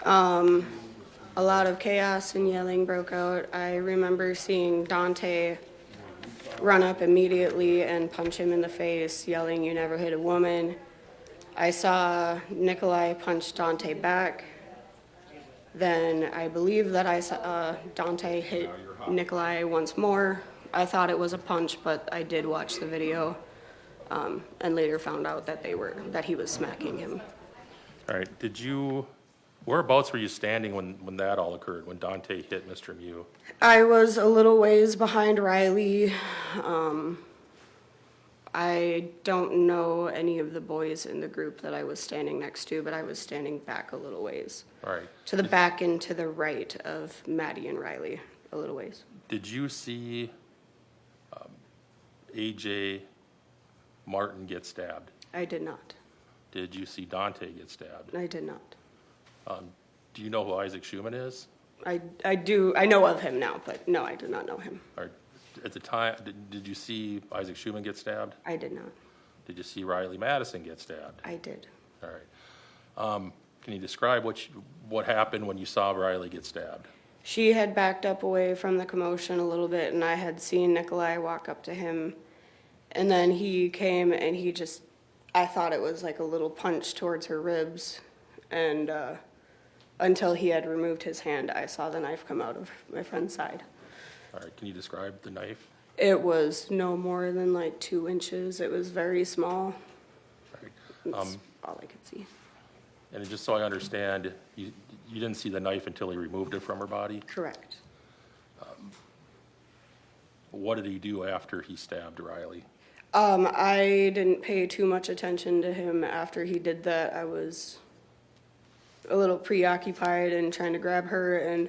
A lot of chaos and yelling broke out. I remember seeing Dante run up immediately and punch him in the face, yelling, "You never hit a woman." I saw Nicolae punch Dante back. Then I believe that I saw Dante hit Nicolae once more. I thought it was a punch, but I did watch the video, and later found out that he was smacking him. All right, whereabouts were you standing when that all occurred, when Dante hit Mr. Miu? I was a little ways behind Riley. I don't know any of the boys in the group that I was standing next to, but I was standing back a little ways. All right. To the back and to the right of Maddie and Riley, a little ways. Did you see AJ Martin get stabbed? I did not. Did you see Dante get stabbed? I did not. Do you know who Isaac Schumann is? I do. I know of him now, but no, I did not know him. Or at the time, did you see Isaac Schumann get stabbed? I did not. Did you see Riley Madison get stabbed? I did. All right. Can you describe what happened when you saw Riley get stabbed? She had backed up away from the commotion a little bit, and I had seen Nicolae walk up to him, and then he came and I thought it was like a little punch towards her ribs, and until he had removed his hand, I saw the knife come out of my friend's side. All right, can you describe the knife? It was no more than like 2 inches. It was very small. All right. That's all I could see. And just so I understand, you didn't see the knife until he removed it from her body? Correct. What did he do after he stabbed Riley? I didn't pay too much attention to him after he did that. I was a little preoccupied and trying to grab her and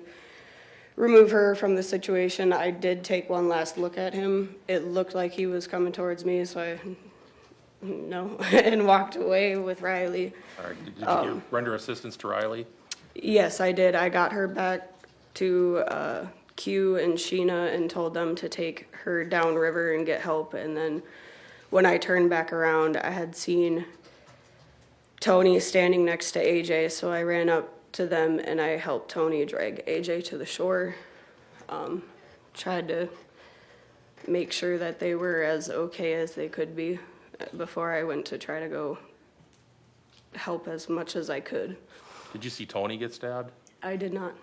remove her from the situation. I did take one last look at him. It looked like he was coming towards me, so I and walked away with Riley. All right, did you render assistance to Riley? Yes, I did. I got her back to Q and Sheena and told them to take her downriver and get help. And then when I turned back around, I had seen Tony standing next to AJ, so I ran up to them and I helped Tony drag AJ to the shore. Tried to make sure that they were as okay as they could be before I went to try to go help as much as I could. Did you see Tony get stabbed? I did not.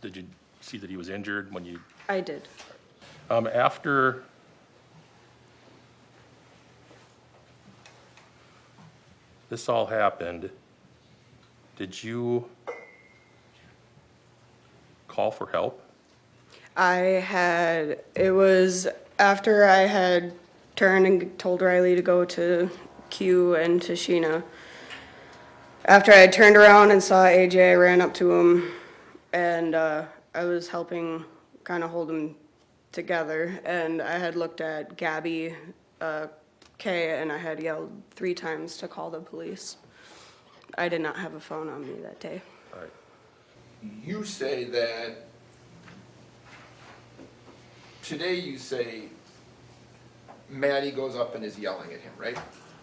Did you see that he was injured when you? I did. After this all happened, did you call for help? It was after I had turned and told Riley to go to Q and to Sheena. After I had turned around and saw AJ, I ran up to him and I was helping kind of hold him together. And I had looked at Gabby, Kay, and I had yelled 3 times to call the police. I did not have a phone on me that day. All right. You say that, today you say Maddie goes up and is yelling at him, right?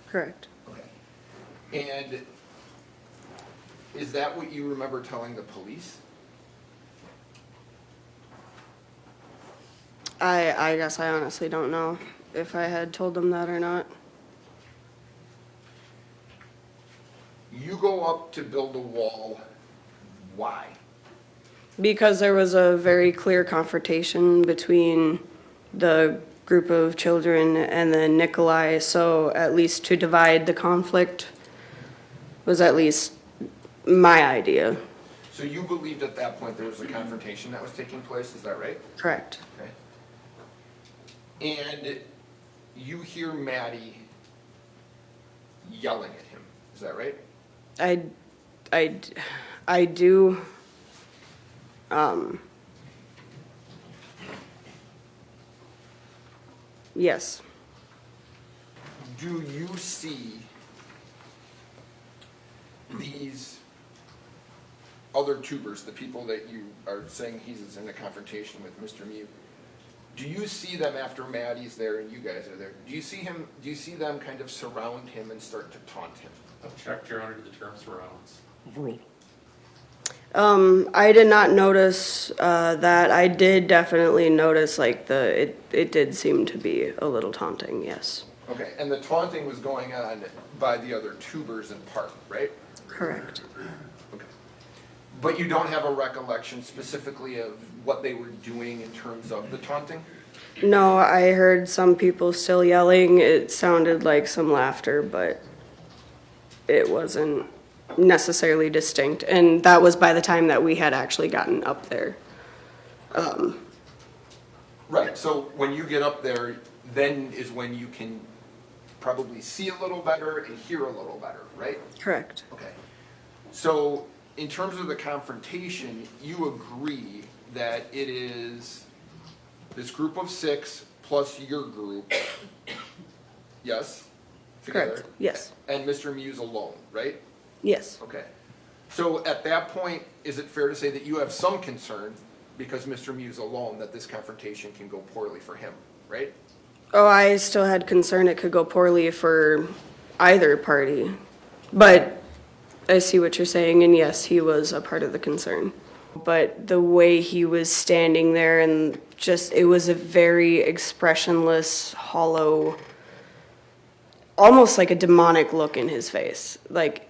Correct. Okay. And is that what you remember telling the police? I guess I honestly don't know if I had told them that or not. You go up to build a wall, why? Because there was a very clear confrontation between the group of children and then Nicolae, so at least to divide the conflict was at least my idea. So you believed at that point there was a confrontation that was taking place, is that right? Correct. Okay. And you hear Maddie yelling at him, is that right? I do. Yes. Do you see these other tubers, the people that you are saying he's in a confrontation with Mr. Miu, do you see them after Maddie's there and you guys are there? Do you see them kind of surround him and start to taunt him? I've checked your under the term surrounds. I did not notice that. I did definitely notice like it did seem to be a little taunting, yes. Okay, and the taunting was going on by the other tubers in park, right? Correct. Okay. But you don't have a recollection specifically of what they were doing in terms of the taunting? No, I heard some people still yelling. It sounded like some laughter, but it wasn't necessarily distinct. And that was by the time that we had actually gotten up there. Right, so when you get up there, then is when you can probably see a little better and hear a little better, right? Correct. Okay. So in terms of the confrontation, you agree that it is this group of 6 plus your group, yes? Together? Correct. Yes. And Mr. Miu's alone, right? Yes. Okay. So at that point, is it fair to say that you have some concern, because Mr. Miu's alone, that this confrontation can go poorly for him, right? Oh, I still had concern it could go poorly for either party. But I see what you're saying, and yes, he was a part of the concern. But the way he was standing there and just, it was a very expressionless, hollow, almost like a demonic look in his face. Like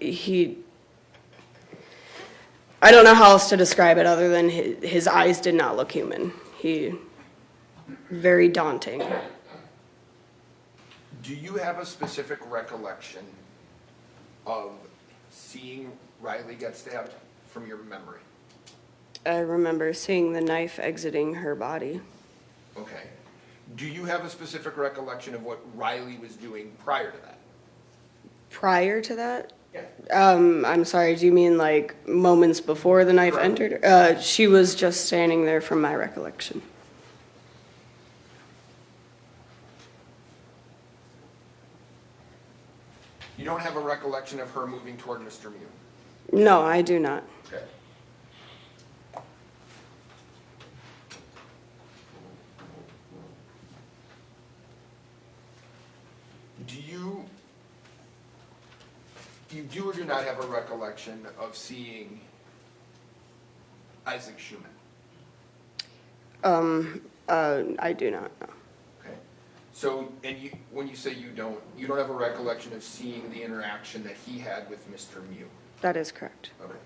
I don't know how else to describe it other than his eyes did not look human. Very daunting. Do you have a specific recollection of seeing Riley get stabbed from your memory? I remember seeing the knife exiting her body. Okay. Do you have a specific recollection of what Riley was doing prior to that? Prior to that? Yeah. I'm sorry, do you mean like moments before the knife Correct. entered? She was just standing there from my recollection. You don't have a recollection of her moving toward Mr. Miu? No, I do not. Okay. You do or do not have a recollection of seeing Isaac Schumann? I do not know. Okay. So, when you say you don't have a recollection of seeing the interaction that he had with Mr. Miu? That is correct. Okay.